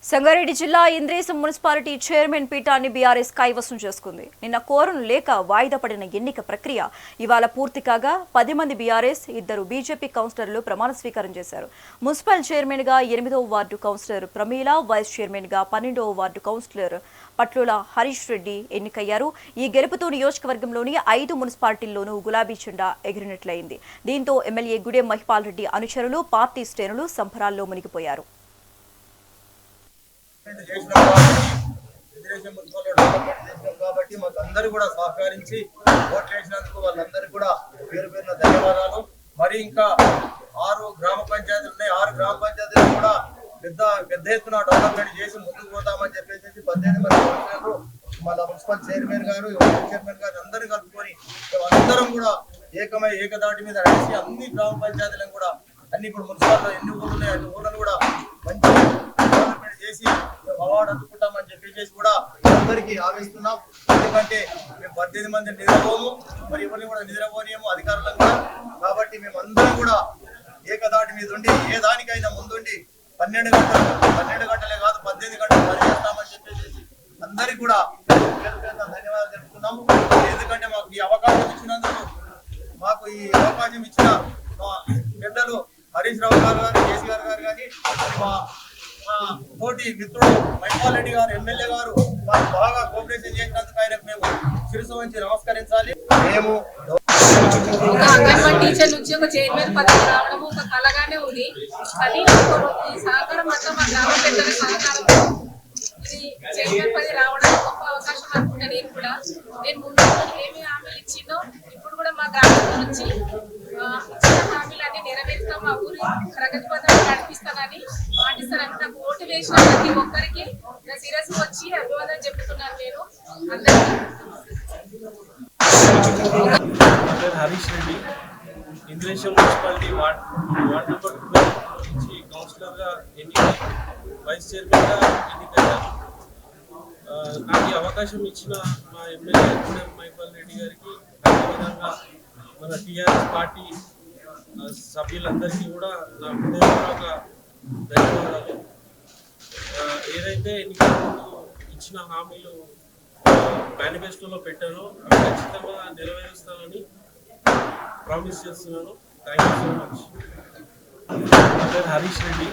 సంగారెడ్డి జిల్లా Indresham municipality chairman పీఠాన్ని BRS కైవసం చేసుకుంది. నిన్న కోరం లేక వాయిదా పడిన ఎన్నిక ప్రక్రియ ఇవాళ పూర్తి కాగా 10 మంది బీఆర్ఎస్, 2 బీజేపీ కౌన్సిలర్లు ప్రమాణ స్వీకారం చేశారు. మున్సిపల్ చైర్మన్ గా 8వ ward councillor Pramila, vice chairman గా 12వ వార్డు కౌన్సిలర్ పట్లుల హరీష్ రెడ్డి ఎన్నికయ్యారు. ఈ గెలుపుతో నియోజకవర్గంలోని 5 మున్సిపాలిటీల్లోనూ గులాబీ జెండా ఎగిరినట్లయింది. దీంతో ఎమ్మెల్యే గుడెం మహిపాల్ రెడ్డి అనుచరులు, పార్టీ శ్రేణులు సంబరాల్లో మునిగిపోయారు. కాబట్టి మాకు అందరూ కూడా సహకరించి ఓట్లు వేసినందుకు వాళ్ళందరికీ కూడా పేరు పేరున ధన్యవాదాలు. మరి ఇంకా 6 గ్రామ పంచాయతీలు ఉన్నాయి. 6 గ్రామ పంచాయతీలు కూడా పెద్ద ఎత్తున డెవలప్మెంట్ చేసి ముందుకు పోతామని చెప్పేసి 18 మంది కౌన్సిలర్లు, మన మున్సిపల్ చైర్మన్ గారు, వైస్ చైర్మన్ గారు అందరూ కలుపుకొని అందరం కూడా ఏకదాటి మీద నడిచి అన్ని గ్రామ పంచాయతీలను కూడా అన్ని ఇప్పుడు మున్సిపాల్లో ఎన్ని ఊళ్ళు ఉన్నాయి అన్ని ఊళ్ళను కూడా మంచి డెవలప్మెంట్ చేసి అవార్డు అందుకుంటామని చెప్పేసి కూడా అందరికీ ఆవేస్తున్నాం. ఎందుకంటే మేము 18 మంది నిద్రపోము, మరి ఎవరిని కూడా నిద్రపోనియము అధికారులను కూడా. కాబట్టి మేము అందరం కూడా ఏకదాటి మీద ఉండి ఏ దానికైనా ముందుండి 12 గంటలే కాదు 18 గంటలు పనిచేస్తామని చెప్పేసి అందరికి కూడా ధన్యవాదాలు తెలుపుతున్నాము. ఎందుకంటే మాకు ఈ అవకాశం ఇచ్చిన పెద్దలు హరీష్ రావు గారు, కేసీఆర్ గారు కానీ మా తోటి మిత్రుడు మహిపాల్ రెడ్డి గారు, ఎమ్మెల్యే గారు మాకు బాగా కోఆపరేషన్ చేసినందుకు ఆయనకు మేము శిరస్సు వంచి నమస్కరించాలి. మేము అంగన్వాడీ టీచర్ నుంచి ఒక చైర్మన్ పదవి రావడం ఒక కళగానే ఉంది. కానీ ఈ సహకారం అంతా మా గ్రామ పెద్దల సహకారం ఇది చైర్మన్ పదవి రావడానికి గొప్ప అవకాశం అనుకుంటా. నేను ముందు ఏమి హామీలు ఇచ్చిందో ఇప్పుడు కూడా మా గ్రామం నుంచి ఇచ్చిన హామీలన్నీ నెరవేరుస్తాం. మా ఊరి ప్రగతి పథకం నడిపిస్తానని మాటిస్తానని నాకు ఓటు వేసిన ప్రతి ఒక్కరికి నా శిరస్సు వచ్చి అభివాదం చెప్తున్నాను. నేను అందరికీ Harish Reddy, Indresham municipality ward number 12 నుంచి కౌన్సిలర్గా ఎన్నికై వైస్ చైర్మన్గా ఎన్నికయ్యారు. నాకు ఈ అవకాశం ఇచ్చిన మా ఎమ్మెల్యే గుడెం మహిపాల్ రెడ్డి గారికి, అదేవిధంగా మన టీఆర్ఎస్ పార్టీ సభ్యులందరికీ కూడా నా హృదయపూర్వక ధన్యవాదాలు. ఏదైతే ఎన్నికల ముందు ఇచ్చిన హామీలు మేనిఫెస్టోలో పెట్టానో అవి ఖచ్చితంగా నెరవేరుస్తానని ప్రామిస్ చేస్తున్నాను. Thank you so much. నా పేరు హరీష్ రెడ్డి,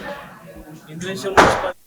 ఇంద్రేశం మున్సిపాలిటీ